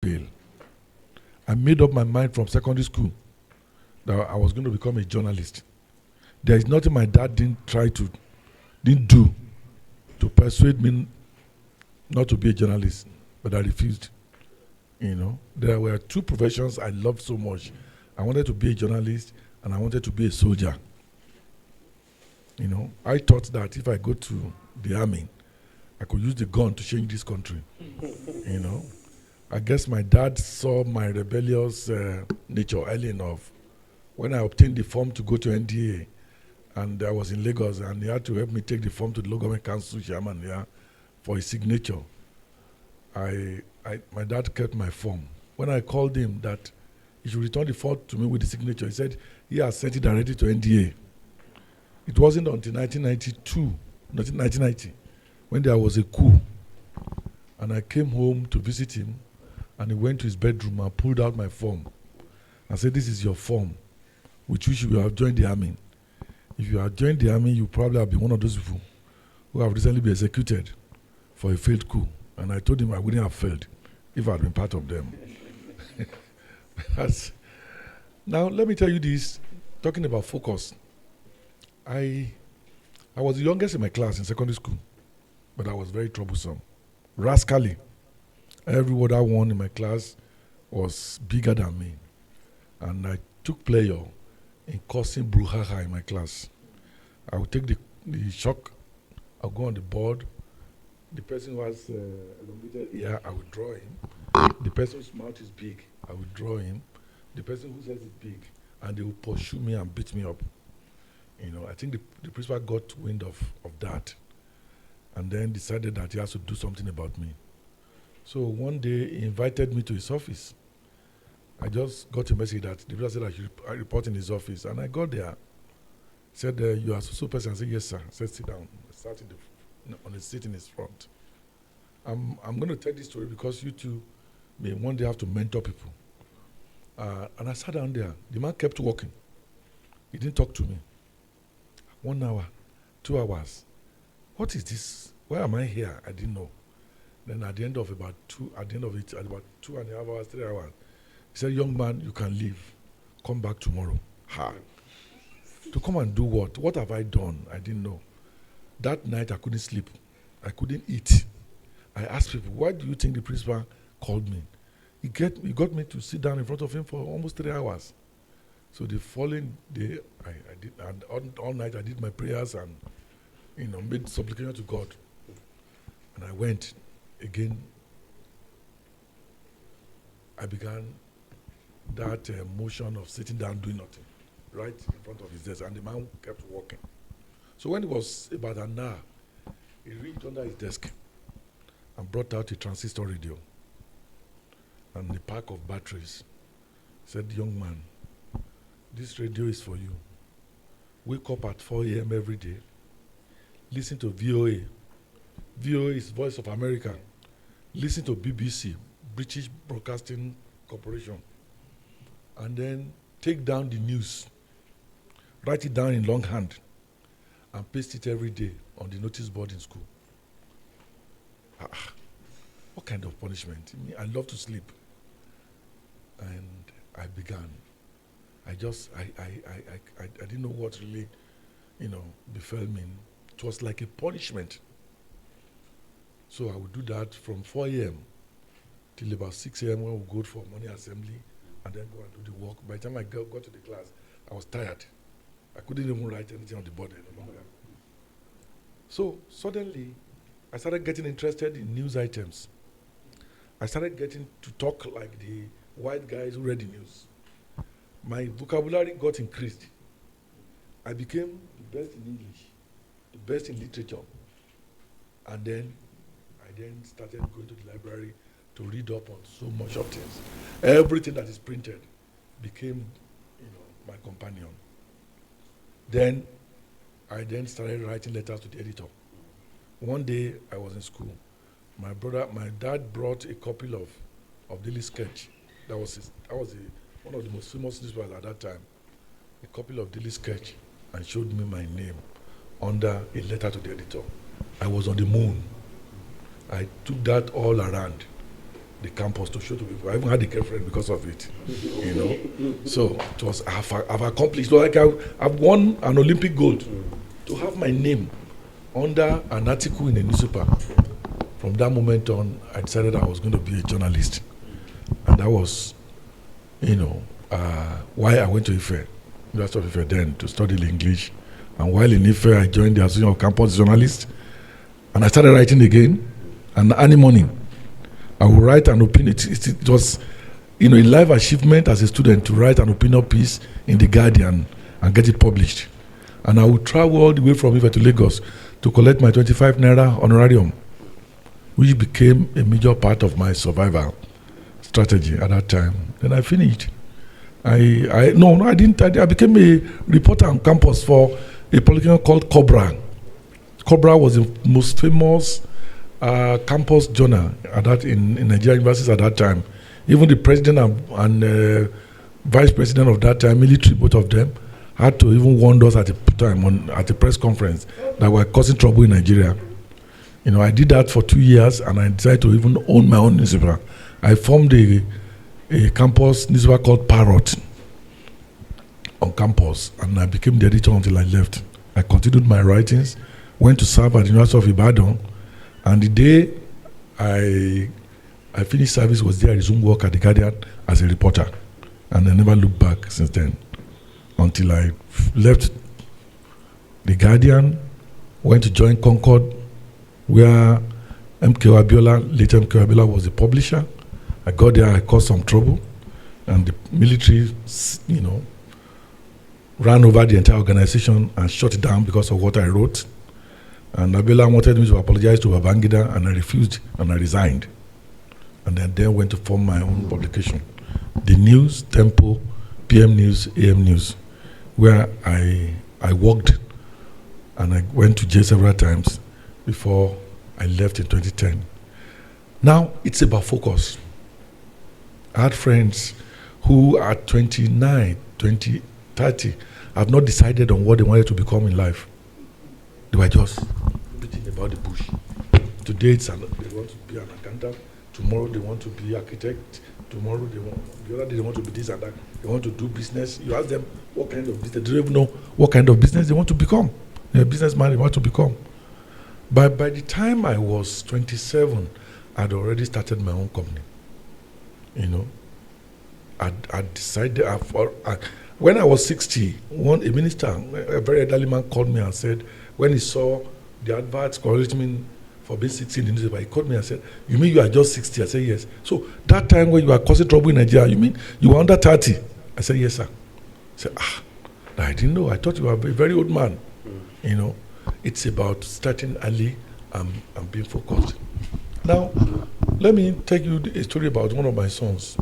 bail. I made up my mind from secondary school that I was going to become a journalist. There is nothing my dad didn't do to persuade me not to be a journalist, but I refused. There were two professions I loved so much. I wanted to be a journalist and I wanted to be a soldier. I thought that if I go to the army, I could use the gun to change this country. I guess my dad saw my rebellious nature early enough. When I obtained the form to go to NDA, and I was in Lagos, and he had to help me take the form to the local government council chairman for his signature. My dad kept my form. When I called him that he should return the form to me with the signature, he said he has sent it directly to NDA. It wasn't until 1990, when there was a coup, and I came home to visit him, and he went to his bedroom and pulled out my form and said, "This is your form, with which you have joined the army. If you have joined the army, you probably have been one of those people who have recently been executed for a failed coup." And I told him I wouldn't have failed if I had been part of them. Now, let me tell you this, talking about focus. I was the youngest in my class in secondary school, but I was very troublesome. Rascally. Every other one in my class was bigger than me. And I took pleasure in causing brouhaha in my class. I would take the chalk, I'll go on the board. The person who has elongated ear, I would draw him. The person whose mouth is big, I would draw him. The person who says it's big, and they would pursue me and beat me up. I think the principal got wind of that, and then decided that he has to do something about me. So one day he invited me to his office. I just got a message that the principal said I should report in his office, and I got there. Said, "You are so person." I said, "Yes, sir." I said, "Sit down." I sat on a seat in his front. I'm going to tell this story because you two may one day have to mentor people. And I sat down there. The man kept walking. He didn't talk to me. 1 hour, 2 hours. What is this? Why am I here? I didn't know. Then at the end of about 2.5 hours, 3 hours, he said, "Young man, you can leave. Come back tomorrow." Ha! To come and do what? What have I done? I didn't know. That night I couldn't sleep. I couldn't eat. I asked people, "Why do you think the principal called me?" He got me to sit down in front of him for almost 3 hours. So the following day, I did, and all night I did my prayers and made supplication to God. And I went again. I began that motion of sitting down doing nothing, right in front of his desk, and the man kept walking. So when it was about an hour, he reached under his desk and brought out a transistor radio and a pack of batteries. He said, "Young man, this radio is for you. Wake up at 4 a.m. every day. Listen to VOA. VOA is Voice of America. Listen to BBC, British Broadcasting Corporation. And then take down the news. Write it down in longhand and paste it every day on the notice board in school." What kind of punishment? I love to sleep. And I began. I didn't know what really, befell me. It was like a punishment. So I would do that from 4 a.m. till about 6 a.m. when we go for morning assembly and then go and do the work. By the time I got to the class, I was tired. I couldn't even write anything on the board any longer. So suddenly, I started getting interested in news items. I started getting to talk like the white guys who read the news. My vocabulary got increased. I became the best in English, the best in literature. And then I started going to the library to read up on so much of things. Everything that is printed became, my companion. Then I started writing letters to the editor. One day I was in school. My dad brought a copy of Daily Sketch. That was one of the most famous newspapers at that time. A copy of Daily Sketch, and showed me my name under a letter to the editor. I was on the moon. I took that all around. the campus to show to people. I even had a girlfriend because of it, you know. So it was, I've accomplished, like I've won an Olympic gold. To have my name under an article in a newspaper, from that moment on, I decided I was going to be a journalist. And that was, you know, why I went to Ife, University of Ife then, to study English. And while in Ife, I joined the Association of Campus Journalists. And I started writing again. And any morning, I would write an opinion. It was, you know, a life achievement as a student to write an opinion piece in The Guardian and get it published. And I would travel all the way from Ife to Lagos to collect my 25 naira honorarium, which became a major part of my survival strategy at that time. Then I finished. I didn't. I became a reporter on campus for a publication called Cobra. Cobra was the most famous campus journal at that in Nigerian universities at that time. Even the president and vice president of that time, military, both of them, had to even warn us at the time at a press conference that we're causing trouble in Nigeria. You know, I did that for 2 years, and I decided to even own my own newspaper. I formed a campus newspaper called Parrot on campus, and I became the editor until I left. I continued my writings, went to serve at the University of Ibadan, and the day I finished service was there. I resumed work at The Guardian as a reporter, and I never looked back since then, until I left The Guardian, went to join Concord, where MK Abiola, later MK Abiola, was the publisher. I got there, I caused some trouble, and the military, you know, ran over the entire organization and shut it down because of what I wrote. And Abiola wanted me to apologize to Babangida, and I refused, and I resigned. And then went to form my own publication, The News, Tempo, PM News, AM News, where I worked, and I went to jail several times before I left in 2010. Now, it's about focus. I had friends who at 29, 20, 30 have not decided on what they wanted to become in life. They were just beating about the bush. Today, they want to be an accountant. Tomorrow, they want to be architect. Tomorrow, the other day, they want to be this and that. They want to do business. You ask them what kind of business. They don't even know what kind of business they want to become. They're a businessman they want to become. But by the time I was 27, I'd already started my own company. You know, I decided, when I was 60, a minister, a very elderly man, called me and said, when he saw the adverts correlating me for being 60 in the newspaper, he called me and said, "You mean you are just 60? I said, "Yes." "So that time when you were causing trouble in Nigeria, you mean you were under 30? I said, "Yes, sir." He said, I didn't know. I thought you were a very old man. You know, it's about starting early and being focused. Now, let me tell you a story about one of my sons.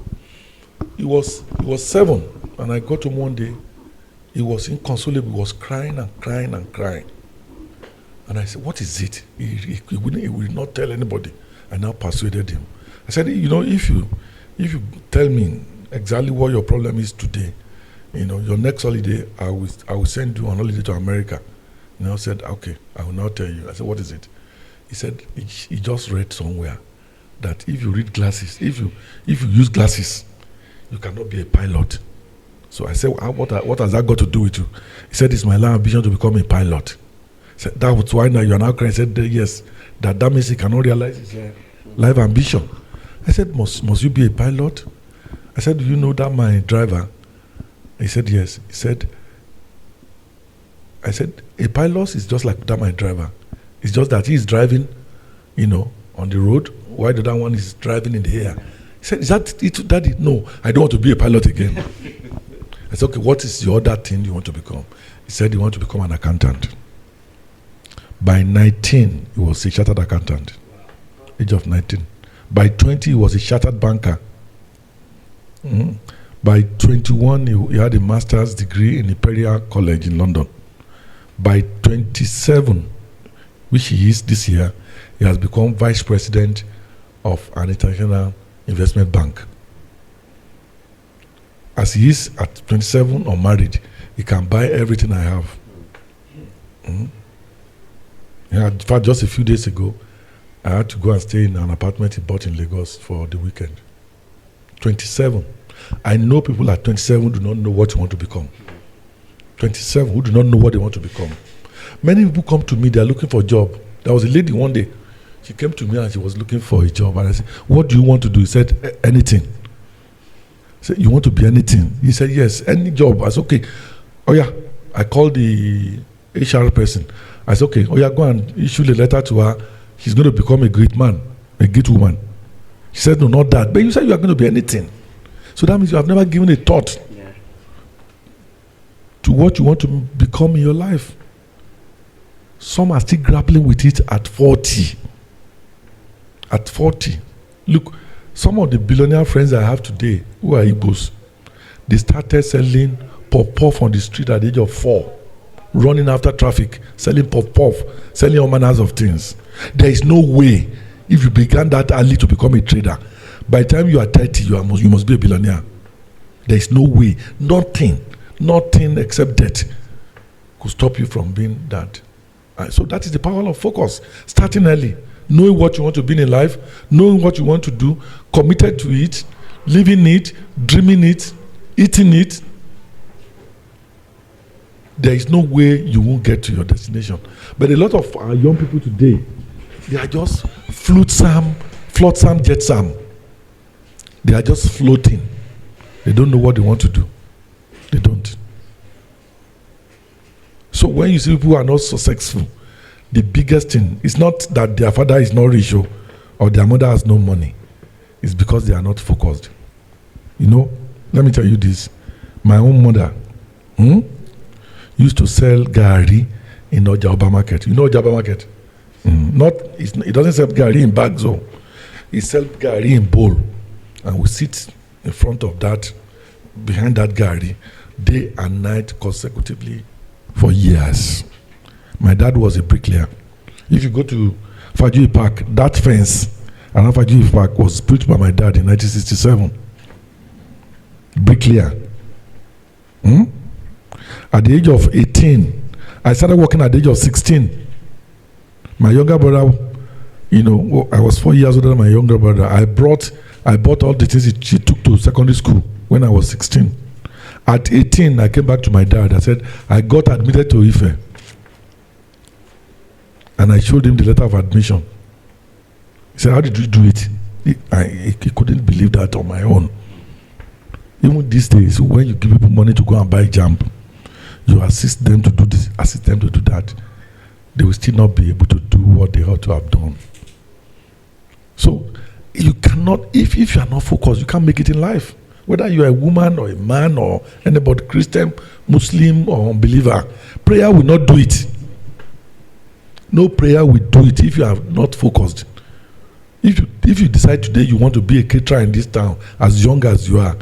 He was 7, and I got him one day. He was inconsolable. He was crying and crying and crying. And I said, "What is it?" He would not tell anybody. I now persuaded him. I said, "You know, if you tell me exactly what your problem is today, you know, your next holiday, I will send you on holiday to America." You know, I said, "Okay, I will now tell you." I said, "What is it?" He said, he just read somewhere that if you read glasses, if you use glasses, you cannot be a pilot. So I said, what has that got to do with you? He said, "It's my life ambition to become a pilot." I said, "That was why now you are now crying." He said, "Yes, that means he cannot realize his life ambition." I said, must you be a pilot?" I said, "Do you know that my driver?" He said, "Yes." I said, "A pilot is just like that my driver. It's just that he's driving, you know, on the road, while the other one is driving in the air." He said, "Is that it, Daddy?" "No, I don't want to be a pilot again." I said, "Okay, what is the other thing you want to become?" He said, "He wants to become an accountant." By 19, he was a chartered accountant. Age of 19. By 20, he was a chartered banker. By 21, he had a master's degree in Imperial College in London. By 27, which he is this year, he has become vice president of an international investment bank. As he is at 27, unmarried, he can buy everything I have. In fact, just a few days ago, I had to go and stay in an apartment he bought in Lagos for the weekend. 27. I know people at 27 who do not know what they want to become. 27 who do not know what they want to become. Many people come to me, they are looking for a job. There was a lady one day, she came to me and she was looking for a job. And I said, what do you want to do? He said, anything. I said, you want to be anything? He said, yes, any job. I said, okay. Oh yeah, I called the HR person. I said, okay, oh yeah, go and issue the letter to her. She's going to become a great man, a great woman. She said, no, not that. But you said you are going to be anything. So that means you have never given a thought to what you want to become in your life. Some are still grappling with it at 40. At 40. Look, some of the billionaire friends I have today who are Igbos, they started selling puff-puff on the street at the age of 4, running after traffic, selling puff-puff, selling all manners of things. There is no way, if you began that early to become a trader, by the time you are 30, you must be a billionaire. There is no way. Nothing except debt could stop you from being that. So that is the power of focus. Starting early, knowing what you want to be in life, knowing what you want to do, committed to it, living it, dreaming it, eating it. There is no way you won't get to your destination. But a lot of our young people today, they are just flotsam, jetsam. They are just floating. They don't know what they want to do. They don't. So when you see people who are not successful, the biggest thing is not that their father is not rich or their mother has no money. It's because they are not focused. You know, let me tell you this. My own mother used to sell gari in Ojaba market. You know Ojaba market? It doesn't sell gari in bags, though. It sells gari in bowl. And we sit in front of that, behind that gari, day and night consecutively for years. My dad was a bricklayer. If you go to Fajui Park, that fence around Fajui Park was built by my dad in 1967. Bricklayer. At the age of 18, I started working at the age of 16. My younger brother, I was 4 years older than my younger brother. I bought all the things she took to secondary school when I was 16. At 18, I came back to my dad. I said, I got admitted to Ife. And I showed him the letter of admission. He said, how did you do it? He couldn't believe that on my own. Even these days, when you give people money to go and buy jam, you assist them to do this, assist them to do that, they will still not be able to do what they ought to have done. So, you cannot, if you are not focused, you can't make it in life. Whether you are a woman or a man or anybody, Christian, Muslim or unbeliever, prayer will not do it. No prayer will do it if you are not focused. If you decide today you want to be a caterer in this town, as young as you are,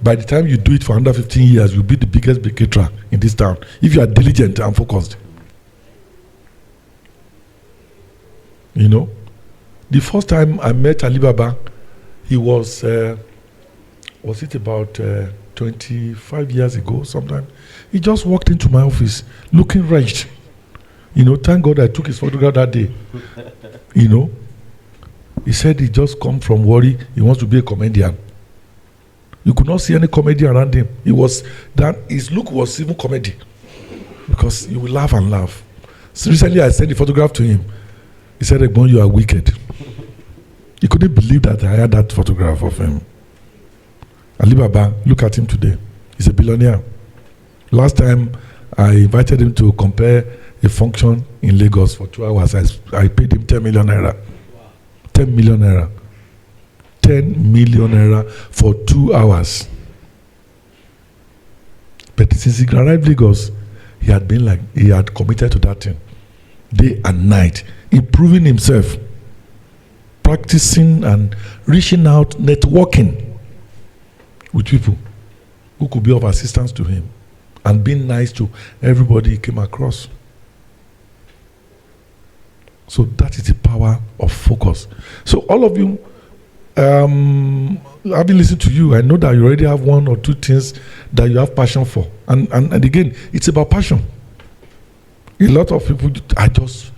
by the time you do it for under 15 years, you'll be the biggest caterer in this town. If you are diligent and focused. You know, the first time I met Ali Baba, he was it about 25 years ago sometime? He just walked into my office looking wretched. Thank God I took his photograph that day. He said he just come from worry. He wants to be a comedian. You could not see any comedy around him. His look was even comedy. Because he would laugh and laugh. So recently I sent the photograph to him. He said, Egbon, you are wicked. He couldn't believe that I had that photograph of him. Ali Baba, look at him today. He's a billionaire. Last time I invited him to compare a function in Lagos for 2 hours. I paid him 10 million naira. 10 million naira. 10 million naira for 2 hours. But since he arrived Lagos, he had committed to that thing. Day and night. Improving himself. Practicing and reaching out, networking with people who could be of assistance to him. And being nice to everybody he came across. So that is the power of focus. So all of you, having listened to you, I know that you already have 1 or 2 things that you have passion for. And again, it's about passion. A lot of people are just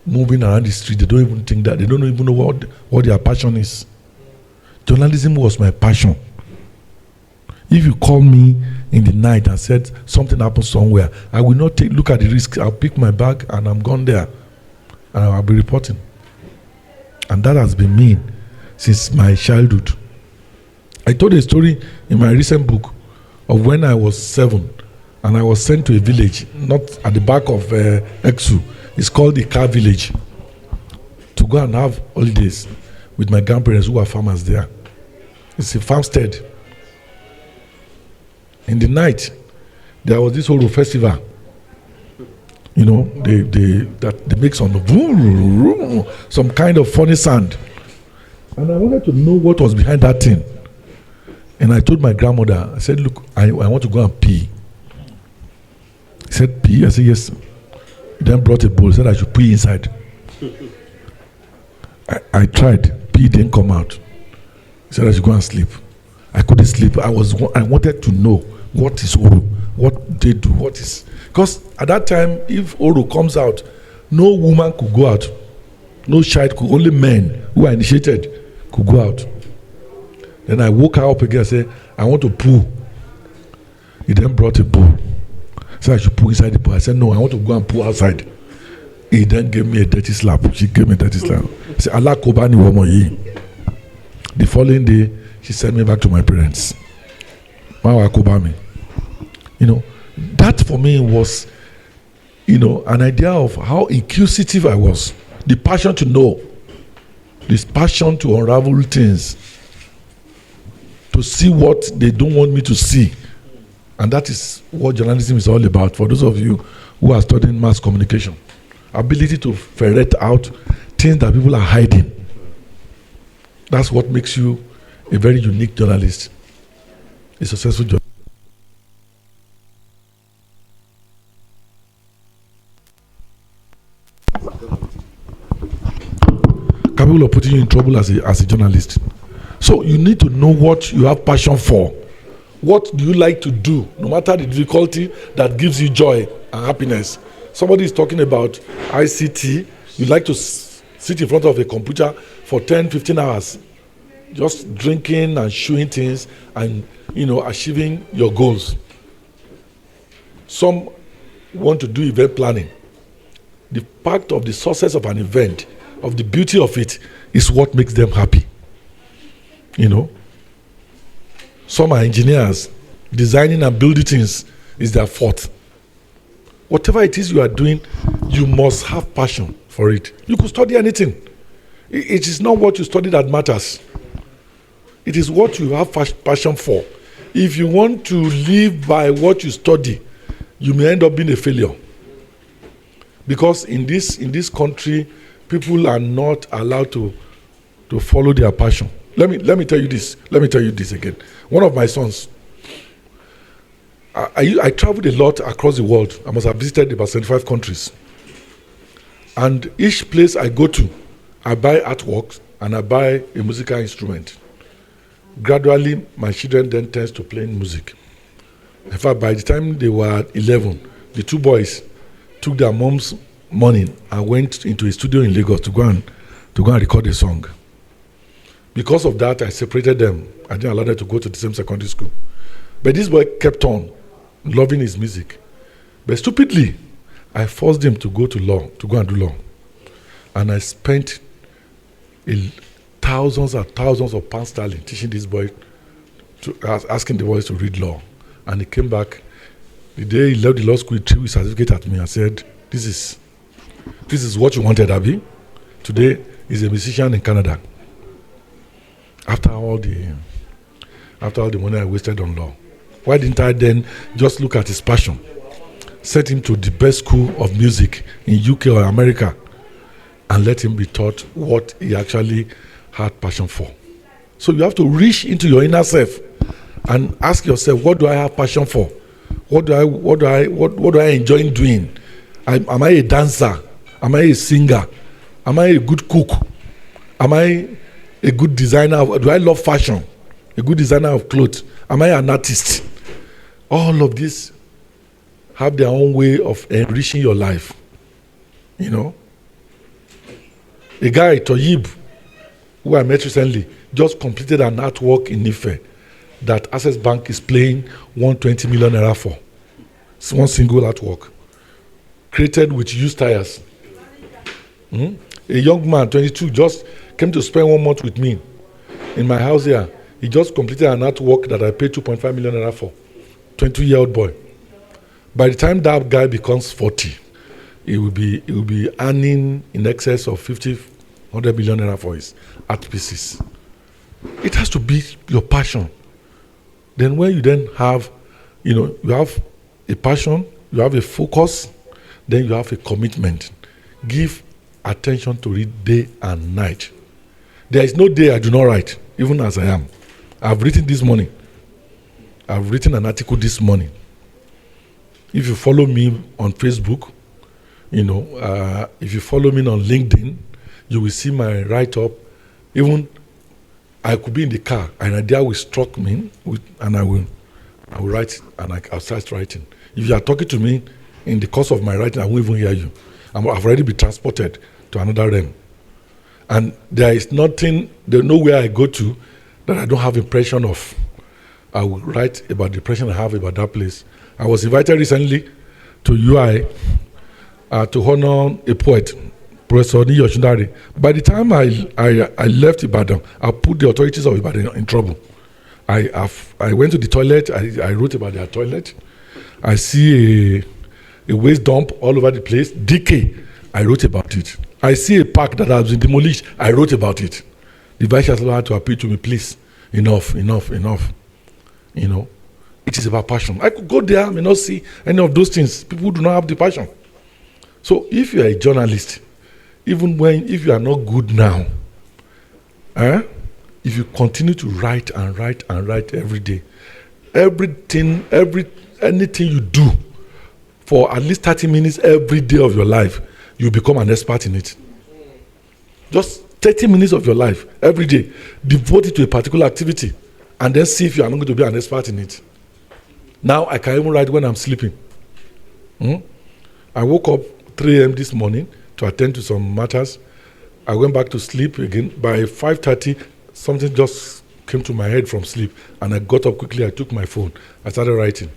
moving around the street. They don't even think that. They don't even know what their passion is. Journalism was my passion. If you call me in the night and said something happened somewhere, I will not look at the risk. I'll pick my bag and I'm gone there. And I'll be reporting. And that has been me since my childhood. I told a story in my recent book of when I was 7 and I was sent to a village, not at the back of Exu. It's called the Car Village, to go and have holidays with my grandparents who are farmers there. It's a farmstead. In the night, there was this whole festival. You know, they make some kind of funny sound. And I wanted to know what was behind that thing. And I told my grandmother, I said, look, I want to go and pee. He said, pee? I said, yes. He then brought a bowl. He said I should pee inside. I tried. Pee didn't come out. He said I should go and sleep. I couldn't sleep. I wanted to know what is Oro, what they do, what is. Because at that time, if Oro comes out, no woman could go out. No child could, only men who are initiated could go out. Then I woke her up again and said, I want to poo. He then brought a bowl. So I should poo inside the pool. I said, no, I want to go and poo outside. He then gave me a dirty slap. She gave me a dirty slap. He said, Allah Kobani Womoyi. The following day, she sent me back to my parents. Mawa Kobami. You know, that for me was, you know, an idea of how inquisitive I was. The passion to know. This passion to unravel things. To see what they don't want me to see. And that is what journalism is all about. For those of you who are studying mass communication, ability to ferret out things that people are hiding. That's what makes you a very unique journalist, a successful journalist. Capable of putting you in trouble as a journalist. So you need to know what you have passion for. What do you like to do, no matter the difficulty, that gives you joy and happiness? Somebody is talking about ICT. You like to sit in front of a computer for 10, 15 hours, just drinking and showing things and, you know, achieving your goals. Some want to do event planning. The part of the success of an event, of the beauty of it, is what makes them happy. You know? Some are engineers. Designing and building things is their forte. Whatever it is you are doing, you must have passion for it. You could study anything. It is not what you study that matters. It is what you have passion for. If you want to live by what you study, you may end up being a failure. Because in this country, people are not allowed to follow their passion. Let me tell you this. Let me tell you this again. One of my sons, I traveled a lot across the world. I must have visited about 75 countries. And each place I go to, I buy artworks and I buy a musical instrument. Gradually, my children then tends to playing music. In fact, by the time they were 11, the two boys took their mom's money and went into a studio in Lagos to go and record a song. Because of that, I separated them. I didn't allow them to go to the same secondary school. But this boy kept on loving his music. But stupidly, I forced him to go to go and do law. And I spent thousands and thousands of pounds sterling teaching this boy, asking the boys to read law. And he came back. The day he left the law school, he threw his certificate at me and said, this is what you wanted, Abi. Today, he's a musician in Canada. After all the money I wasted on law. Why didn't I then just look at his passion, send him to the best school of music in UK or America, and let him be taught what he actually had passion for? So you have to reach into your inner self and ask yourself, what do I have passion for? What do I enjoy doing? Am I a dancer? Am I a singer? Am I a good cook? Am I a good designer? Do I love fashion? A good designer of clothes? Am I an artist? All of these have their own way of enriching your life. You know? A guy, Toyib, who I met recently, just completed an artwork in Ife that Access Bank is playing 120 million naira for. It's one single artwork, created with used tires. A young man, 22, just came to spend 1 month with me in my house here. He just completed an artwork that I paid 2.5 million naira for. 22-year-old boy. By the time that guy becomes 40, he will be earning in excess of 50, 100 million naira for his art pieces. It has to be your passion. Then when you then have, you have a passion, you have a focus, then you have a commitment. Give attention to it day and night. There is no day I do not write, even as I am. I've written this morning. I've written an article this morning. If you follow me on Facebook, if you follow me on LinkedIn, you will see my write-up. Even I could be in the car, an idea will struck me, and I will write, and I'll start writing. If you are talking to me in the course of my writing, I won't even hear you. I've already been transported to another realm. And there's nowhere I go to that I don't have impression of. I will write about the impression I have about that place. I was invited recently to UI to honor a poet, Professor Ayo-Akande. By the time I left Ibadan, I put the authorities of Ibadan in trouble. I went to the toilet. I wrote about their toilet. I see a waste dump all over the place. Decay. I wrote about it. I see a park that has been demolished. I wrote about it. The vice chancellor had to appeal to me, please, enough. It is about passion. I could go there, I may not see any of those things. People do not have the passion. So if you are a journalist, if you are not good now, if you continue to write and write and write every day, anything you do for at least 30 minutes every day of your life, you become an expert in it. Just 30 minutes of your life every day, devote it to a particular activity, and then see if you are not going to be an expert in it. Now I can even write when I'm sleeping. I woke up 3 a.m. this morning to attend to some matters. I went back to sleep again. By 5:30, something just came to my head from sleep, and I got up quickly. I took my phone. I started writing.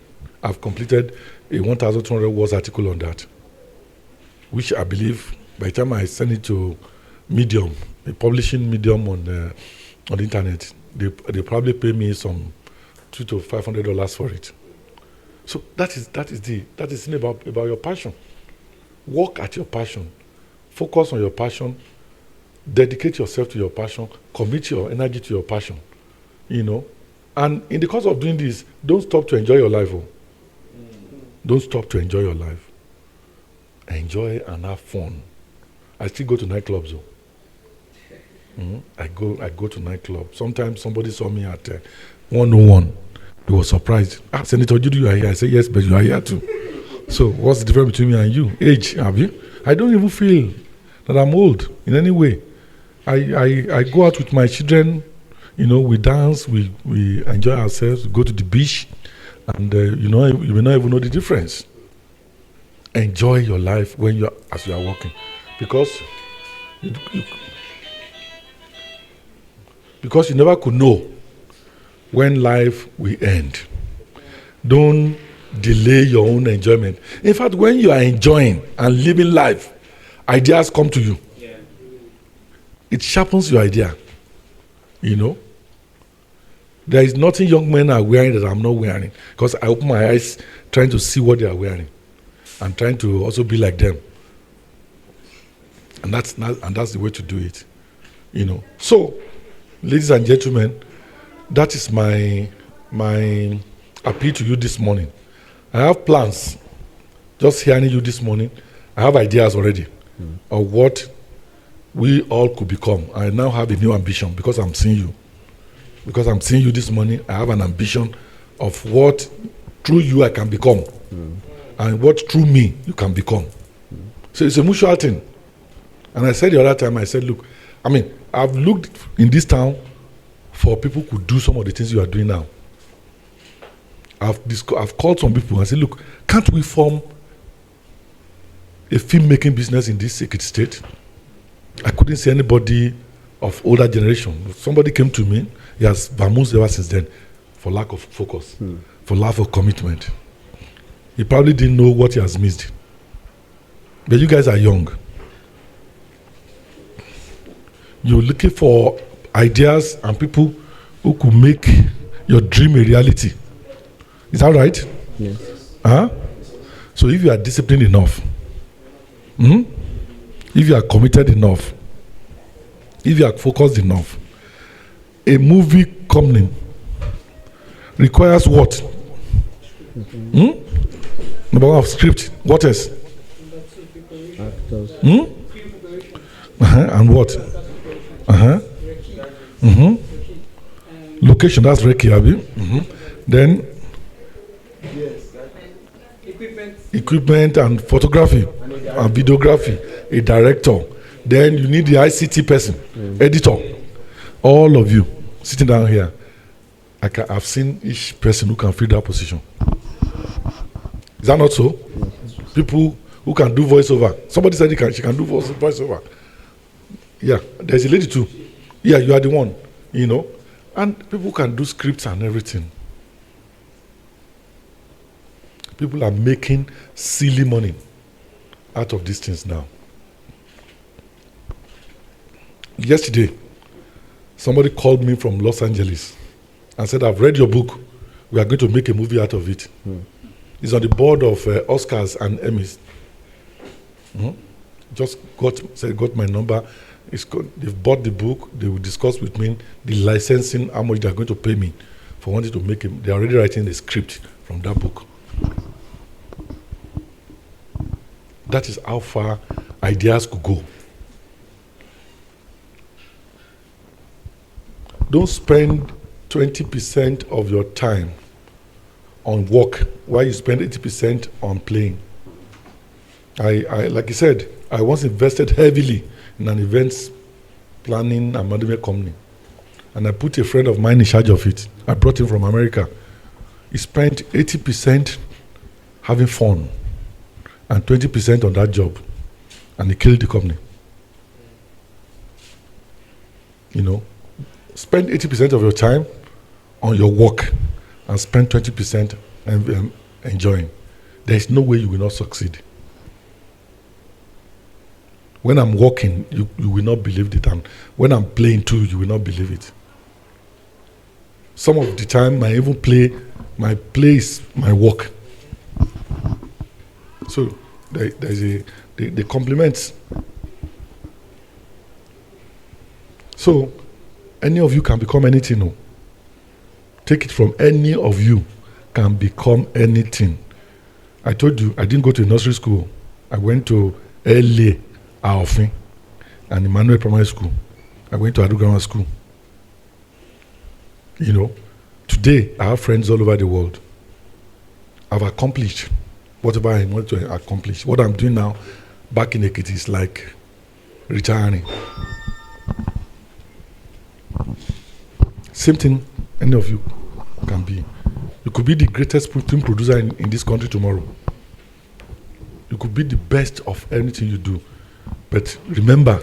I've completed a 1,200 words article on that, which I believe by the time I send it to Medium, a publishing medium on the internet, they probably pay me some $200 to $500 for it. So that is the thing about your passion. Work at your passion. Focus on your passion. Dedicate yourself to your passion. Commit your energy to your passion. And in the course of doing this, don't stop to enjoy your life. Don't stop to enjoy your life. Enjoy and have fun. I still go to nightclubs though. I go to nightclub. Sometimes somebody saw me at 101. They were surprised. Senator Ojudu, you are here. I say yes, but you are here too. So what's the difference between me and you? Age, have you? I don't even feel that I'm old in any way. I go out with my children. We dance, we enjoy ourselves, we go to the beach, and you may not even know the difference. Enjoy your life as you are walking, because you never could know when life will end. Don't delay your own enjoyment. In fact, when you are enjoying and living life, ideas come to you. Yeah. It sharpens your idea. There is nothing young men are wearing that I'm not wearing, because I open my eyes trying to see what they are wearing. I'm trying to also be like them. And that's the way to do it. So, ladies and gentlemen, that is my appeal to you this morning. I have plans. Just hearing you this morning, I have ideas already of what we all could become. I now have a new ambition because I'm seeing you. Because I'm seeing you this morning, I have an ambition of what through you I can become, and what through me you can become. So it's a mutual thing. And I said the other time, look, I've looked in this town for people who could do some of the things you are doing now. I've called some people and said, look, can't we form a film making business in this sacred state? I couldn't see anybody of older generation. Somebody came to me, he has vamoosed ever since then for lack of focus, for lack of commitment. He probably didn't know what he has missed. But you guys are young. You're looking for ideas and people who could make your dream a reality. Is that right? Yes. Huh? So if you are disciplined enough, if you are committed enough, if you are focused enough, a movie company requires what? Number one, of script. What else? Actors. And what? Location, that's Reiki, Abi. Then equipment and photography and videography, a director. Then you need the ICT person, editor. All of you sitting down here, I've seen each person who can fill that position. Is that not so? People who can do voiceover. Somebody said she can do voiceover. Yeah, there's a lady too. Yeah, you are the one, And people can do scripts and everything. People are making silly money out of these things now. Yesterday, somebody called me from Los Angeles and said, I've read your book. We are going to make a movie out of it. It's on the board of Oscars and Emmys. Just got my number. They've bought the book. They will discuss with me the licensing, how much they're going to pay me for wanting to make it. They're already writing the script from that book. That is how far ideas could go. Don't spend 20% of your time on work while you spend 80% on playing. I like I said, I once invested heavily in an events planning and management company. And I put a friend of mine in charge of it. I brought him from America. He spent 80% having fun and 20% on that job. And he killed the company. Spend 80% of your time on your work and spend 20% enjoying. There is no way you will not succeed. When I'm working, you will not believe it. And when I'm playing too, you will not believe it. Some of the time, my play is my work. So there's the compliments. So any of you can become anything. No? Take it from any of you can become anything. I told you, I didn't go to nursery school. I went to LA, Aofin, and Emmanuel Primary School. I went to Adu Grammar School. Today I have friends all over the world. I've accomplished whatever I want to accomplish. What I'm doing now, back in Ekiti, is like retiring. Same thing any of you can be. You could be the greatest film producer in this country tomorrow. You could be the best of anything you do. But remember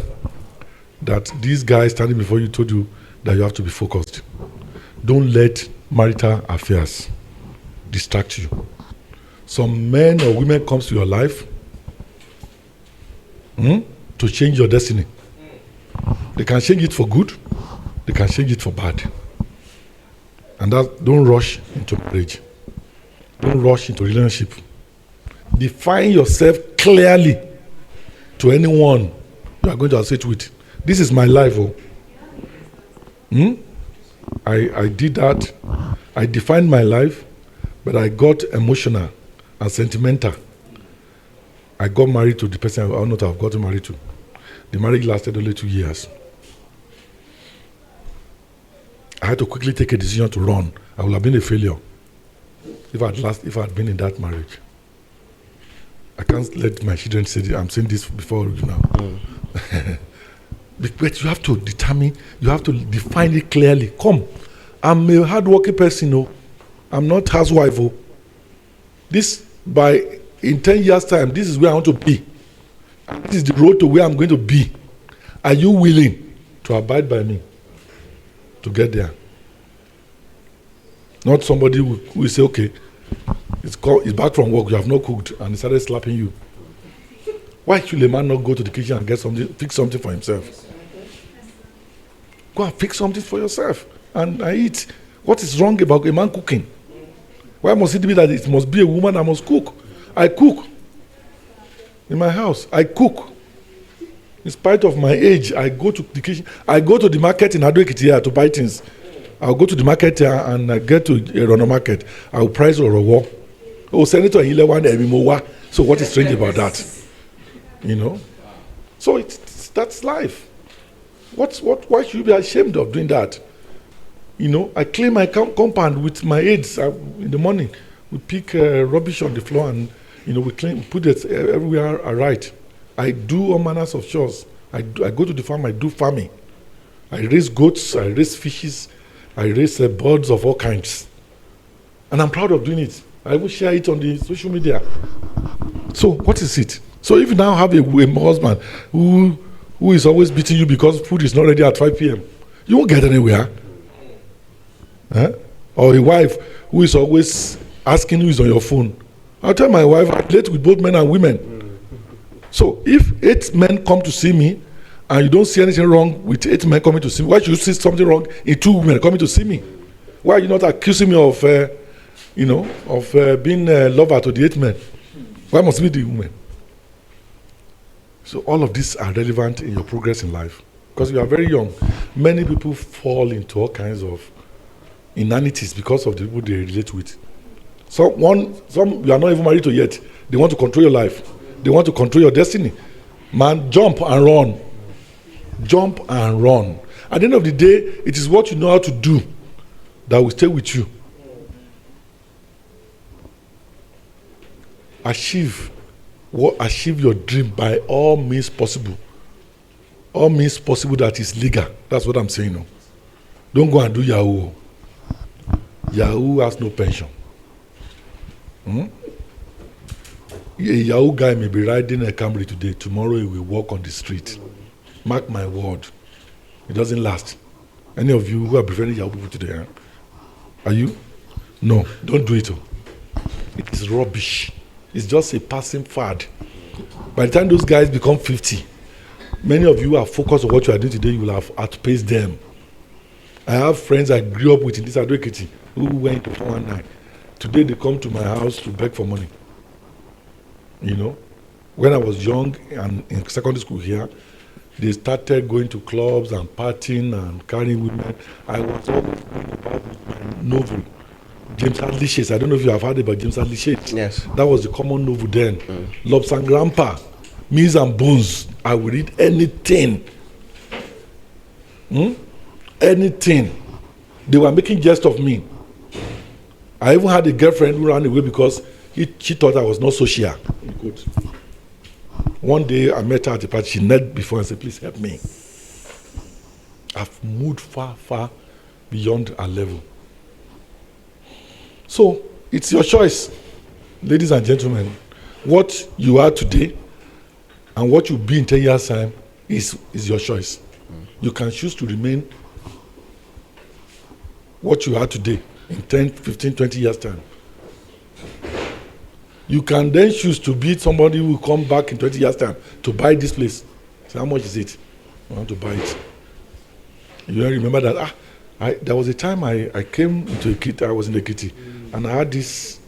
that these guys standing before you told you that you have to be focused. Don't let marital affairs distract you. Some men or women comes to your life to change your destiny. They can change it for good. They can change it for bad. And don't rush into marriage. Don't rush into relationship. Define yourself clearly to anyone you are going to associate with. This is my life. I did that. I defined my life, but I got emotional and sentimental. I got married to the person I would not have gotten married to. The marriage lasted only 2 years. I had to quickly take a decision to run. I would have been a failure if I had been in that marriage. I can't let my children say this. I'm saying this before you now. But you have to determine, you have to define it clearly. Come, I'm a hard-working person. I'm not housewife. In 10 years' time, this is where I want to be. This is the road to where I'm going to be. Are you willing to abide by me to get there? Not somebody who will say, okay, it's back from work, you have not cooked, and he started slapping you. Why should a man not go to the kitchen and get something, fix something for himself? Go and fix something for yourself and eat. What is wrong about a man cooking? Why must it be that it must be a woman that must cook? I cook. In my house, I cook. In spite of my age, I go to the kitchen. I go to the market in Ayo-Akande here to buy things. I'll go to the market here and I get to a Rono market. I'll price Orowo. Oh, Senator Hilewan Emimowa. So what is strange about that? You know? So that's life. Why should you be ashamed of doing that? You know, I clean my compound with my aides in the morning. We pick rubbish on the floor and, you know, we put it everywhere right. I do all manners of chores. I go to the farm, I do farming. I raise goats, I raise fishes, I raise birds of all kinds. And I'm proud of doing it. I will share it on the social media. So what is it? So if you now have a husband who is always beating you because food is not ready at 5 p.m., you won't get anywhere. Huh? Or a wife who is always asking who is on your phone. I'll tell my wife I relate with both men and women. So if 8 men come to see me and you don't see anything wrong with 8 men coming to see me, why should you see something wrong in 2 women coming to see me? Why are you not accusing me of being a lover to the 8 men? Why must it be the women? So all of these are relevant in your progress in life because you are very young. Many people fall into all kinds of inanities because of the people they relate with. Some you are not even married to yet. They want to control your life. They want to control your destiny. Man, jump and run. Jump and run. At the end of the day, it is what you know how to do that will stay with you. Achieve your dream by all means possible. All means possible that is legal. That's what I'm saying now. Don't go and do Yahoo. Yahoo has no pension. A Yahoo guy may be riding a Camry today. Tomorrow he will walk on the street. Mark my word. It doesn't last. Any of you who are befriending Yahoo people today, huh? Are you? No, don't do it. It is rubbish. It's just a passing fad. By the time those guys become 50, many of you are focused on what you are doing today, you will have outpaced them. I have friends I grew up with in this Ayo-Akande who went to 419. Today they come to my house to beg for money. You know, when I was young and in secondary school here, they started going to clubs and partying and carrying women. I was always going about with my novel, James Hadley Shades. I don't know if you have heard about James Hadley Shades. Yes. That was the common novel then. Lobs and Grandpa, Meals and Bones. I will read anything. Anything. They were making jest of me. I even had a girlfriend who ran away because she thought I was not social. One day I met her at a party. She knelt before and said, please help me. I've moved far, far beyond our level. So it's your choice, ladies and gentlemen. What you are today and what you'll be in 10 years' time is your choice. You can choose to remain what you are today in 10, 15, 20 years' time. You can then choose to be somebody who will come back in 20 years' time to buy this place. So how much is it? I want to buy it. You remember that? There was a time I came into a kitty, I was in the kitty, and I had this,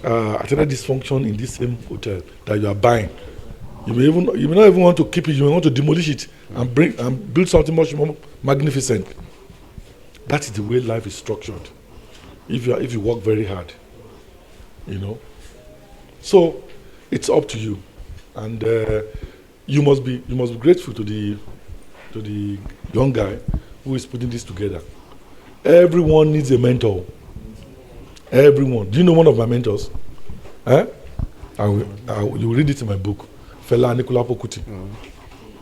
attended this function in this same hotel that you are buying. You may not even want to keep it, you may want to demolish it and build something much more magnificent. That is the way life is structured. If you work very hard, you know. So it's up to you, and you must be grateful to the young guy who is putting this together. Everyone needs a mentor. Everyone. Do you know one of my mentors? You will read it in my book, Fela Anikulapo Kuti.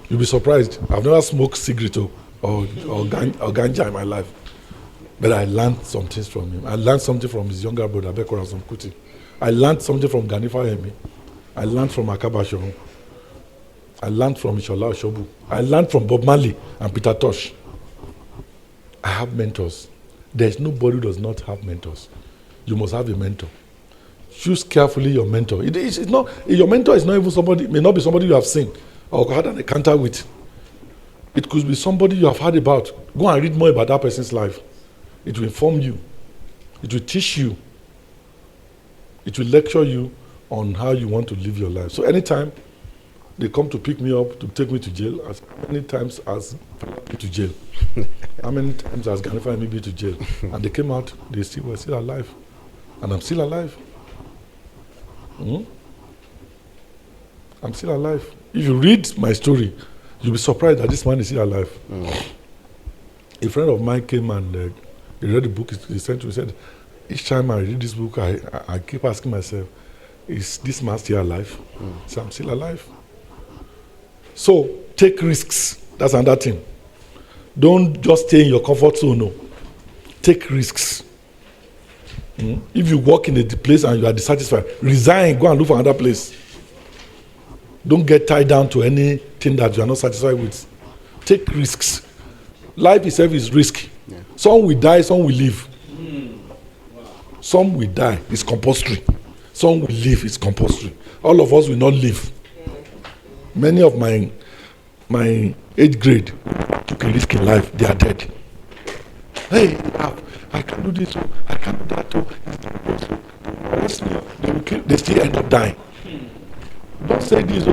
You'll be surprised. I've never smoked cigarette or ganja in my life, but I learned some things from him. I learned something from his younger brother, Bekorazon Kuti. I learned something from Ganifa Hemi. I learned from Akabasho. I learned from Ishola Oshobu. I learned from Bob Marley and Peter Tosh. I have mentors. There's nobody who does not have mentors. You must have a mentor. Choose carefully your mentor. It's not, your mentor is not even somebody, may not be somebody you have seen or had an encounter with. It could be somebody you have heard about. Go and read more about that person's life. It will inform you. It will teach you. It will lecture you on how you want to live your life. So anytime they come to pick me up to take me to jail, as many times as to jail. How many times has Ganifa me been to jail? And they came out, they were still alive. And I'm still alive. I'm still alive. If you read my story, you'll be surprised that this man is still alive. A friend of mine came and he read the book, he sent to me, said, each time I read this book, I keep asking myself, is this man still alive? So I'm still alive. So take risks. That's another thing. Don't just stay in your comfort zone. No. Take risks. If you work in a place and you are dissatisfied, resign, go and look for another place. Don't get tied down to anything that you are not satisfied with. Take risks. Life itself is risky. Yeah. Some will die, some will live. Some will die, it's compulsory. Some will live, it's compulsory. All of us will not live. Many of my 8th grade took a risk in life, they are dead. Hey, I can do this, I can do that too. They still end up dying. Don't say this,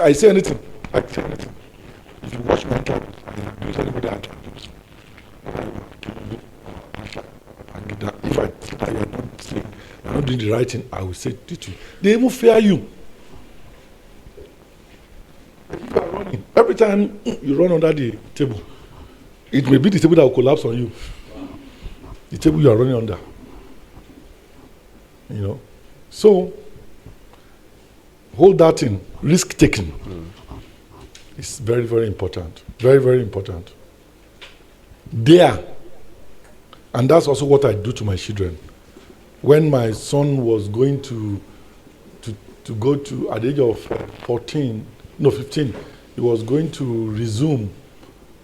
I say anything. I say anything. If you watch my interviews, I use anybody I can use. If I see that you're not doing the right thing, I will say teach you. They even fear you. If you are running, every time you run under the table, it may be the table that will collapse on you. The table you are running under. You know. So hold that in. Risk taking. It's very, very important. Very, very important. There. And that's also what I do to my children. When my son was going to go to, at the age of 15, he was going to resume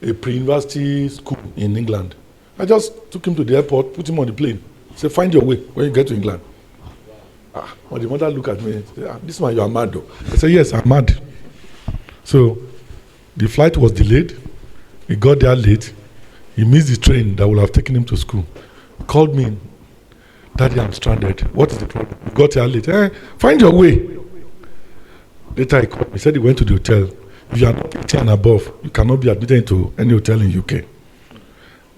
a pre-university school in England. I just took him to the airport, put him on the plane, said, find your way when you get to England. When the mother looked at me, said, this man, you are mad though. I said, yes, I'm mad. So the flight was delayed. He got there late. He missed the train that would have taken him to school. He called me, Daddy, I'm stranded. What is the problem? You got here late. Find your way. Later he called me. He said he went to the hotel. If you are not 18 and above, you cannot be admitted into any hotel in UK.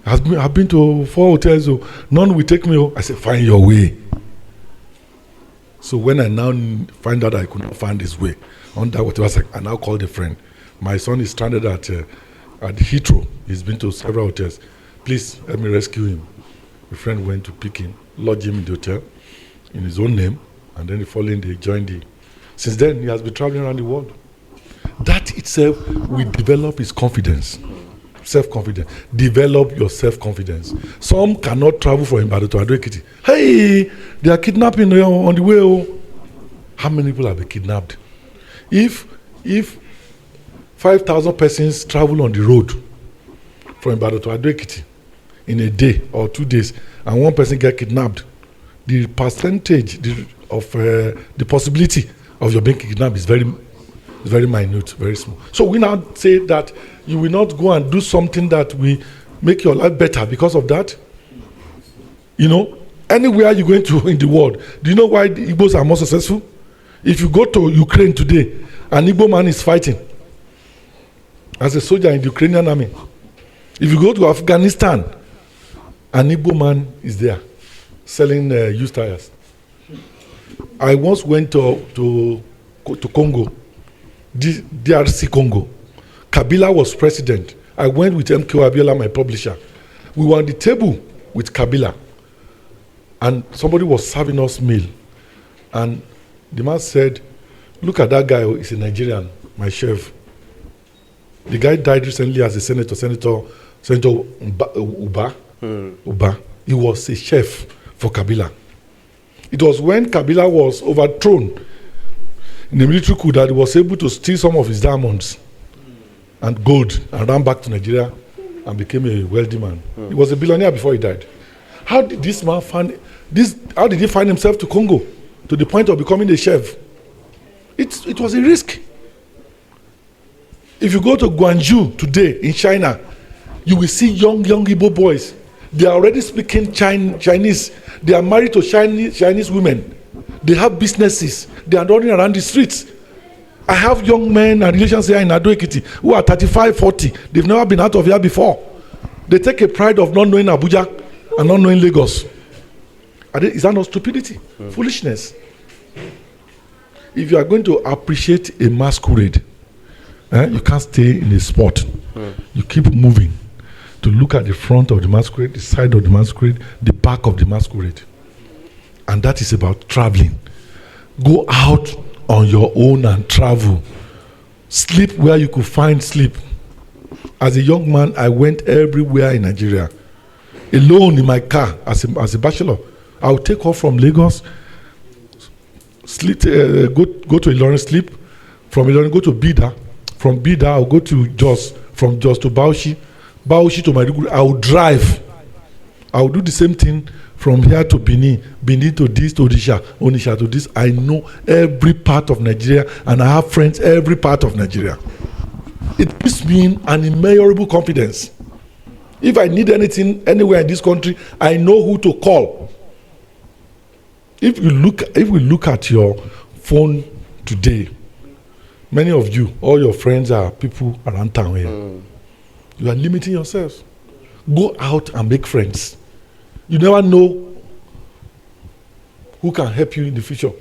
I've been to 4 hotels, so none will take me. I said, find your way. So when I now find out I could not find his way, on that whatever, I now called a friend. My son is stranded at Heathrow. He's been to several hotels. Please help me rescue him. A friend went to pick him, lodge him in the hotel in his own name, and then the following day joined him. Since then, he has been traveling around the world. That itself will develop his confidence. Self-confidence. Develop your self-confidence. Some cannot travel from Ibadan to Ado-Ekiti. Hey, they are kidnapping on the way. Oh. How many people have been kidnapped? If 5,000 persons travel on the road from Ibadan to Ado-Ekiti in a day or 2 days, and one person get kidnapped, the percentage of the possibility of your being kidnapped is very minute, very small. So we now say that you will not go and do something that will make your life better because of that. You know, anywhere you're going to in the world, do you know why the Igbos are more successful? If you go to Ukraine today, an Igbo man is fighting as a soldier in the Ukrainian army. If you go to Afghanistan, an Igbo man is there selling used tires. I once went to Congo, DRC Congo. Kabila was president. I went with MK Abiola, my publisher. We were on the table with Kabila, and somebody was serving us meal. And the man said, look at that guy, he's a Nigerian, my chef. The guy died recently as a senator, Senator Uba. Uba. He was a chef for Kabila. It was when Kabila was overthrown. in a military coup that he was able to steal some of his diamonds and gold and ran back to Nigeria and became a wealthy man. He was a billionaire before he died. How did this man find this? How did he find himself to Congo to the point of becoming a chef? It was a risk. If you go to Guangzhou today in China, you will see young Igbo boys. They are already speaking Chinese. They are married to Chinese women. They have businesses. They are running around the streets. I have young men and relations here in Ayo-Akande who are 35, 40. They've never been out of here before. They take a pride of not knowing Abuja and not knowing Lagos. Is that not stupidity? Foolishness. If you are going to appreciate a masquerade, you can't stay in a spot. You keep moving to look at the front of the masquerade, the side of the masquerade, the back of the masquerade. And that is about traveling. Go out on your own and travel. Sleep where you could find sleep. As a young man, I went everywhere in Nigeria. Alone in my car, as a bachelor. I would take off from Lagos, sleep, go to Ilorin, sleep. From Ilorin, go to Bida. From Bida, I'll go to Jos. From Jos to Bauchi. Bauchi to Maiduguri. I will drive. I will do the same thing from here to Benin. Benin to this, to Onisha. Onisha to this. I know every part of Nigeria and I have friends every part of Nigeria. It gives me an immeasurable confidence. If I need anything anywhere in this country, I know who to call. If we look at your phone today, many of you, all your friends are people around town here. You are limiting yourselves. Go out and make friends. You never know who can help you in the future.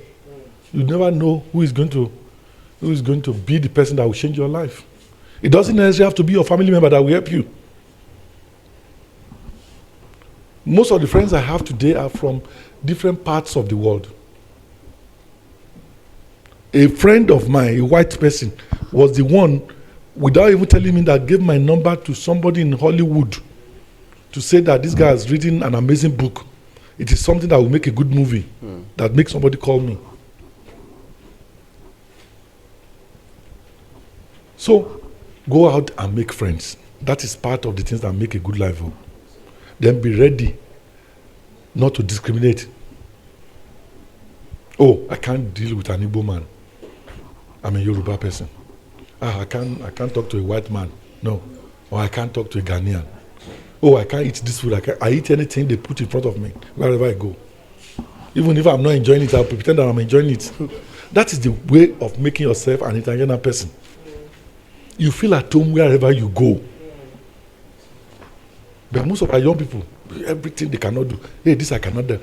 You never know who is going to be the person that will change your life. It doesn't necessarily have to be your family member that will help you. Most of the friends I have today are from different parts of the world. A friend of mine, a white person, was the one, without even telling me, that gave my number to somebody in Hollywood to say that this guy has written an amazing book. It is something that will make a good movie, that makes somebody call me. So, go out and make friends. That is part of the things that make a good life. Then be ready not to discriminate. Oh, I can't deal with an Igbo man. I'm a Yoruba person. I can't talk to a white man. No. Or I can't talk to a Ghanaian. Oh, I can't eat this food. I eat anything they put in front of me, wherever I go. Even if I'm not enjoying it, I'll pretend that I'm enjoying it. That is the way of making yourself an international person. You feel at home wherever you go. But most of our young people, everything they cannot do. Hey, this I cannot do.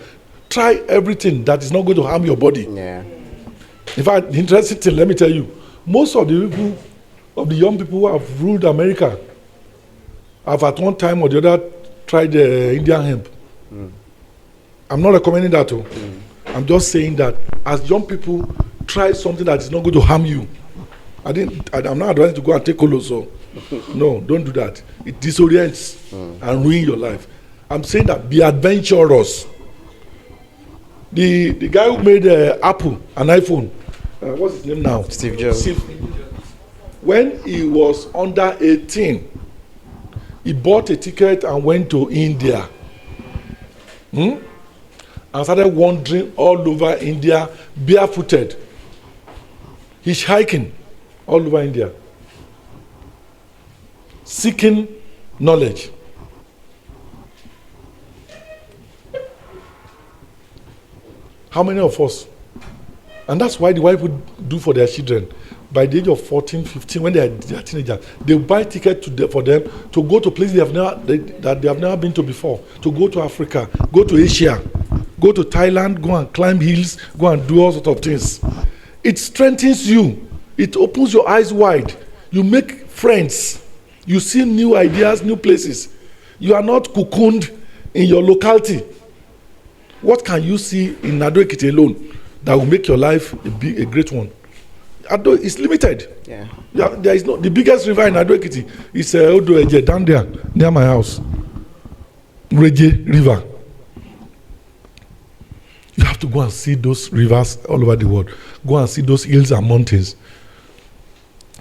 Try everything that is not going to harm your body. Yeah. In fact, the interesting thing, let me tell you, most of the people, of the young people who have ruled America, have at one time or the other tried Indian hemp. I'm not recommending that. I'm just saying that as young people, try something that is not going to harm you. I'm not advising to go and take coloso. No, don't do that. It disorients and ruins your life. I'm saying that be adventurous. The guy who made Apple, an iPhone, what's his name now? Steve Jobs. When he was under 18, he bought a ticket and went to India. And started wandering all over India, barefooted. Hitchhiking all over India. Seeking knowledge. How many of us? And that's why the wife would do for their children. By the age of 14, 15, when they are teenagers, they buy tickets for them to go to places that they have never been to before. To go to Africa, go to Asia, go to Thailand, go and climb hills, go and do all sorts of things. It strengthens you. It opens your eyes wide. You make friends. You see new ideas, new places. You are not cocooned in your locality. What can you see in Ayo-Akande alone that will make your life a great one? It's limited. Yeah. There is no. The biggest river in Ayo-Akande is Odo Eje down there near my house. Reje River. You have to go and see those rivers all over the world. go and see those hills and mountains.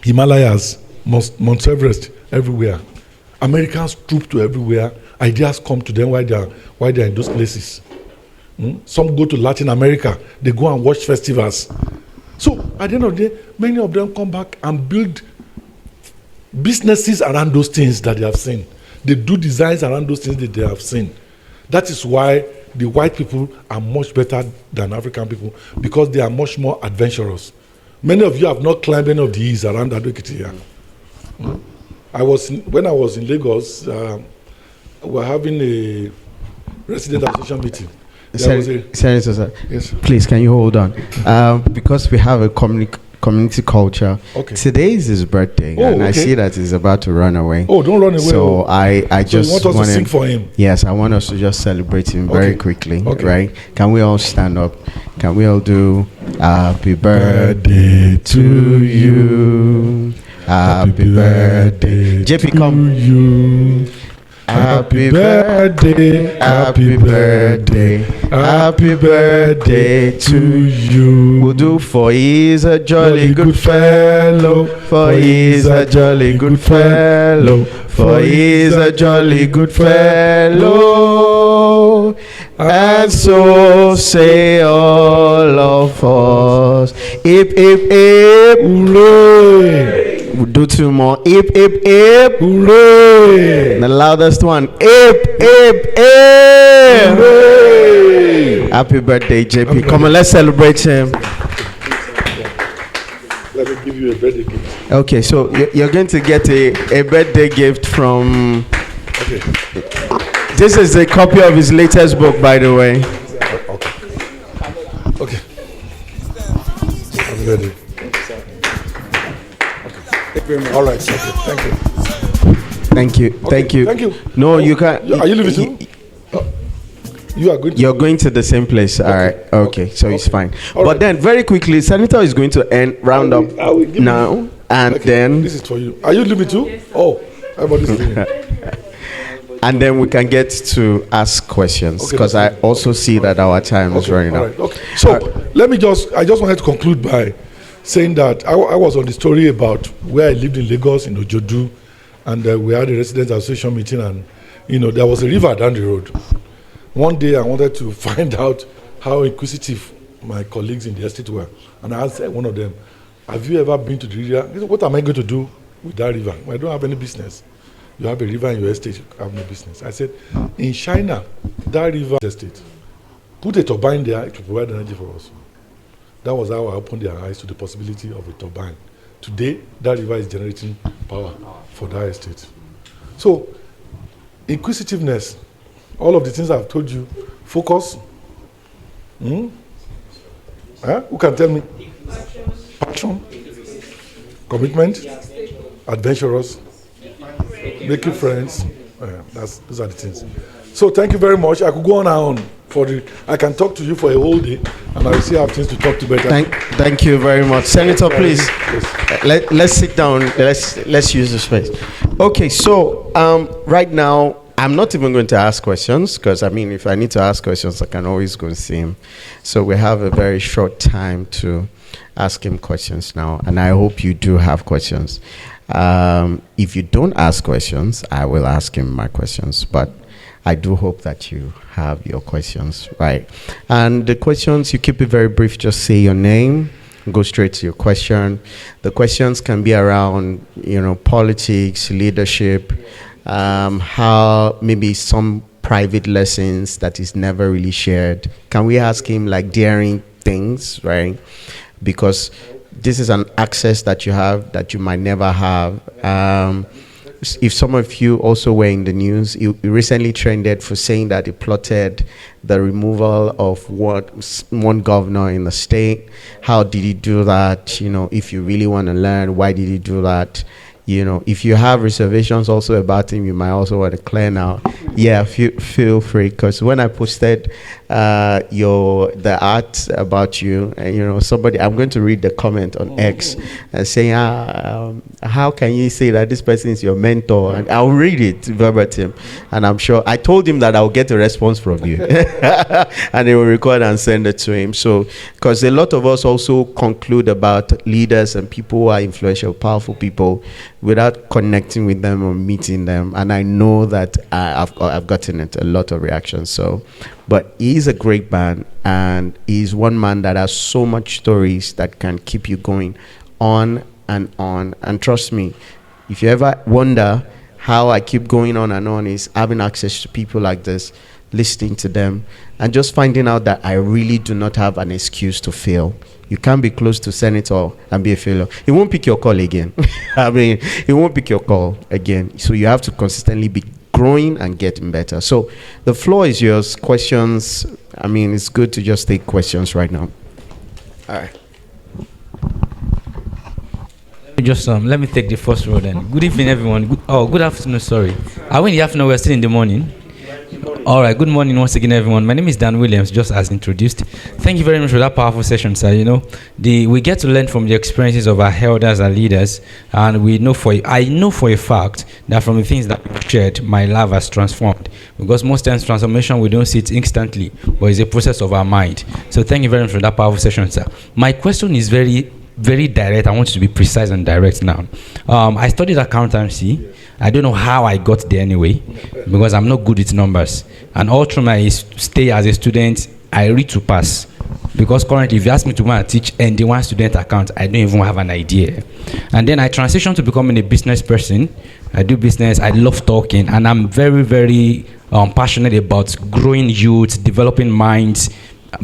Himalayas, Mount Everest, everywhere. Americans troop to everywhere. Ideas come to them while they are in those places. Some go to Latin America. They go and watch festivals. So at the end of the day, many of them come back and build businesses around those things that they have seen. They do designs around those things that they have seen. That is why the white people are much better than African people, because they are much more adventurous. Many of you have not climbed any of the hills around Ado-Ekiti here. When I was in Lagos, we were having a resident association meeting. Senator, sir. Yes. Please, can you hold on? Because we have a community culture. Okay. Today is his birthday, and I see that he's about to run away. Oh, don't run away. So I just you want us to sing for him? Yes, I want us to just celebrate him very quickly, Okay. right? Can we all stand up? Can we all do happy birthday to you? Happy birthday. JP, come. You. Happy birthday, happy birthday, happy birthday to you. We'll do for he's a jolly good fellow, for he's a jolly good fellow, for he's a jolly good fellow. And so say all of us, hip hip hip, hooray! We'll do two more, hip hip hip, Hooray! the loudest one, hip hip hip. Hooray! Happy birthday, JP. Come on, let's celebrate him. Let me give you a birthday gift. Okay, so you're going to get a birthday gift from. Okay. This is a copy of his latest book, by the way. Okay. Happy birthday. All right. Okay. Thank you. Thank you. Thank you. No, you can't. Are you leaving too? You are going. You're going to the same place. All right. Okay. So it's fine. But then, very quickly, Senator is going to round up now, and then. This is for you. Are you leaving too? Oh, everybody's leaving. And then we can get to ask questions, because I also see that our time is running out. Right. Okay. So I just wanted to conclude by saying that I was on the story about where I lived in Lagos, in Ojudu, and we had a residents association meeting, and there was a river down the road. One day I wanted to find out how inquisitive my colleagues in the estate were, and I asked one of them, "Have you ever been to the river? He said, what am I going to do with that river? I don't have any business. You have a river in your estate, you have no business." I said, in China, that river estate, put a turbine there, it will provide energy for us. That was how I opened their eyes to the possibility of a turbine. Today, that river is generating power for that estate. So, inquisitiveness, all of the things I've told you, focus. Who can tell me? Passion, commitment, adventurous, making friends. Those are the things. So thank you very much. I could go on and on. I can talk to you for a whole day, and I will still have things to talk to better. Thank you very much, Senator. Please, let's sit down. Let's use the space. Okay, so right now I'm not even going to ask questions, because if I need to ask questions, I can always go and see him. So we have a very short time to ask him questions now, and I hope you do have questions. If you don't ask questions, I will ask him my questions, but I do hope that you have your questions, right? And the questions, you keep it very brief. Just say your name, go straight to your question. The questions can be around, politics, leadership, how maybe some private lessons that is never really shared. Can we ask him like daring things, right? Because this is an access that you have that you might never have. If some of you also were in the news, you recently trended for saying that he plotted the removal of one governor in the state. How did he do that? If you really want to learn, why did he do that? If you have reservations also about him, you might also want to clear now. Yeah, feel free, because when I posted the art about you, and somebody. I'm going to read the comment on X saying, "How can you say that this person is your mentor?" And I'll read it verbatim, and I'm sure I told him that I'll get a response from you, and he will record and send it to him. So, because a lot of us also conclude about leaders and people who are influential, powerful people, without connecting with them or meeting them, and I know that I've gotten it a lot of reactions. So, but he's a great man, and he's one man that has so much stories that can keep you going on and on. And trust me, if you ever wonder how I keep going on and on, is having access to people like this, listening to them, and just finding out that I really do not have an excuse to fail. You can't be close to senator and be a failure. He won't pick your call again. I mean, he won't pick your call again. So you have to consistently be growing and getting better. So the floor is yours. Questions. I mean, it's good to just take questions right now. All right. Let me take the first row then. Good evening, everyone. Good afternoon. Sorry. Are we in the afternoon? We're still in the morning. All right. Good morning once again, everyone. My name is Dan Williams, just as introduced. Thank you very much for that powerful session, sir. We get to learn from the experiences of our elders and leaders, and I know for a fact that from the things that we've shared, my life has transformed. Because most times transformation, we don't see it instantly, but it's a process of our mind. So thank you very much for that powerful session, sir. My question is very, very direct. I want you to be precise and direct now. I studied accountancy. I don't know how I got there anyway, because I'm not good with numbers. And all through my stay as a student, I read to pass. Because currently, if you ask me to teach ND1 student account, I don't even have an idea. And then I transitioned to becoming a business person. I do business. I love talking, and I'm very, very passionate about growing youth, developing minds.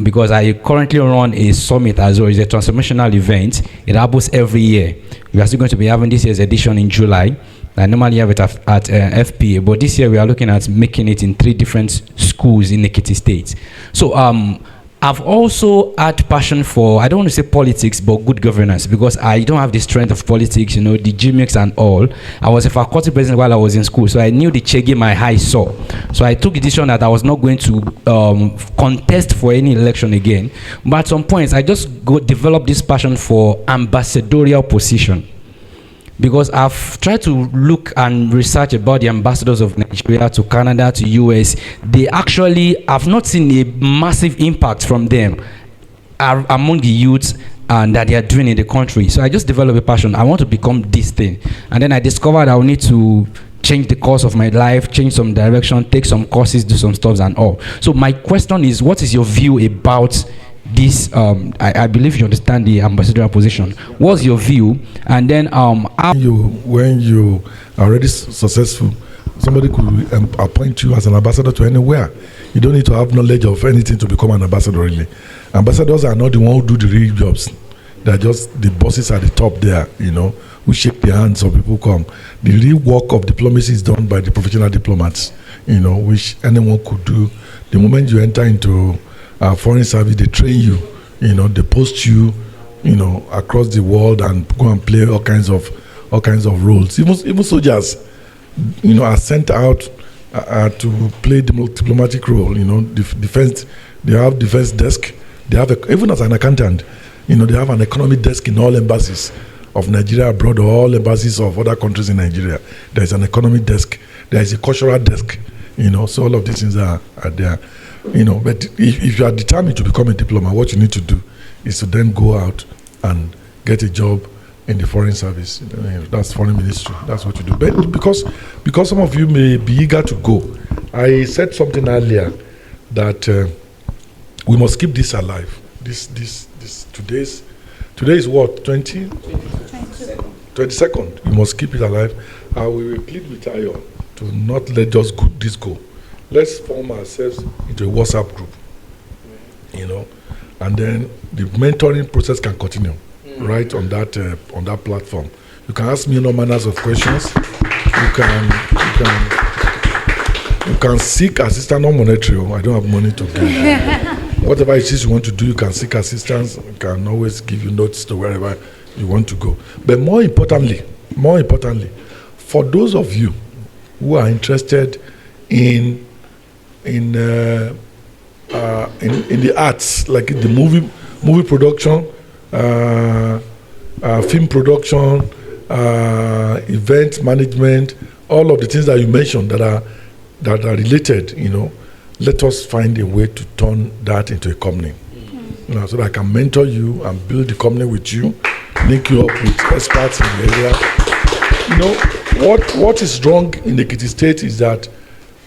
Because I currently run a summit as well. It's a transformational event. It happens every year. We are still going to be having this year's edition in July. I normally have it at FPA, but this year we are looking at making it in 3 different schools in Ekiti State. So I've also had passion for, I don't want to say politics, but good governance, because I don't have the strength of politics, the gimmicks and all. I was a faculty president while I was in school, so I knew the chegi my eyes saw. So I took the decision that I was not going to contest for any election again. But at some points, I just developed this passion for ambassadorial position. Because I've tried to look and research about the ambassadors of Nigeria to Canada to US. They actually, I've not seen a massive impact from them among the youths and that they are doing in the country. So I just developed a passion. I want to become this thing. And then I discovered I will need to change the course of my life, change some direction, take some courses, do some stuff and all. So my question is, what is your view about this? I believe you understand the ambassadorial position. What's your view? And then when you are already successful, somebody could appoint you as an ambassador to anywhere. You don't need to have knowledge of anything to become an ambassador, really. Ambassadors are not the one who do the real jobs. They're just the bosses at the top there, who shake their hands so people come. The real work of diplomacy is done by the professional diplomats, which anyone could do. The moment you enter into foreign service, they train you, they post you, across the world and go and play all kinds of roles. Even soldiers, are sent out to play the diplomatic role. Defense, they have defense desk. They have even as an accountant, they have an economic desk in all embassies of Nigeria abroad, or all embassies of other countries in Nigeria. There is an economic desk. There is a cultural desk. So all of these things are there. But if you are determined to become a diplomat, what you need to do is to then go out and get a job in the foreign service. That's foreign ministry. That's what you do. But because some of you may be eager to go, I said something earlier that we must keep this alive. Today is what, 22nd. We must keep it alive. I will plead with Ayo to not let just this go. Let's form ourselves into a WhatsApp group, and then the mentoring process can continue right on that platform. You can ask me no manners of questions. You can seek assistance, not monetary. I don't have money to give. Whatever it is you want to do, you can seek assistance. We can always give you notes to wherever you want to go. But more importantly, for those of you who are interested in in the arts, like the movie production, film production, event management, all of the things that you mentioned that are related, let us find a way to turn that into a company. So that I can mentor you and build the company with you, link you up with experts in the area. What is wrong in the Ekiti State is that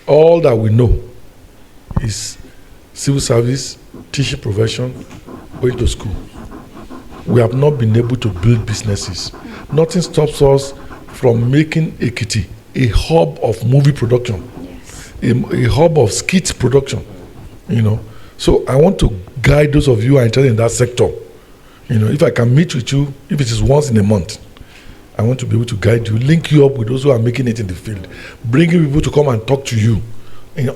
all that we know is civil service, teaching profession, going to school. We have not been able to build businesses. Nothing stops us from making Ekiti a hub of movie production, a hub of skit production, So I want to guide those of you who are interested in that sector. If I can meet with you, if it is once in a month, I want to be able to guide you, link you up with those who are making it in the field, bringing people to come and talk to you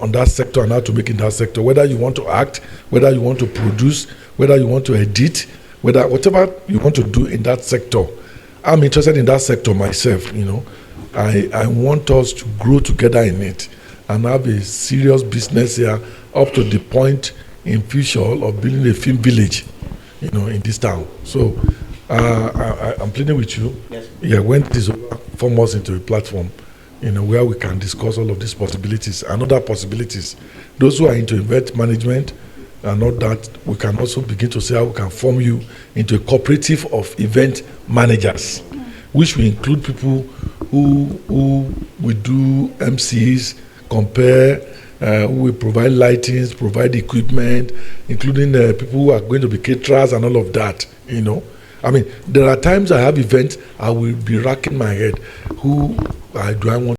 on that sector and how to make in that sector, whether you want to act, whether you want to produce, whether you want to edit, whatever you want to do in that sector. I'm interested in that sector myself, I want us to grow together in it and have a serious business here up to the point in future of building a film village, in this town. So I'm pleading with you. Yes. Yeah, when this form us into a platform, where we can discuss all of these possibilities and other possibilities. Those who are into event management and all that, we can also begin to see how we can form you into a cooperative of event managers, which will include people who will do MCs, compare, who will provide lightings, provide equipment, including people who are going to be caterers and all of that, there are times I have events, I will be racking my head. Who do I want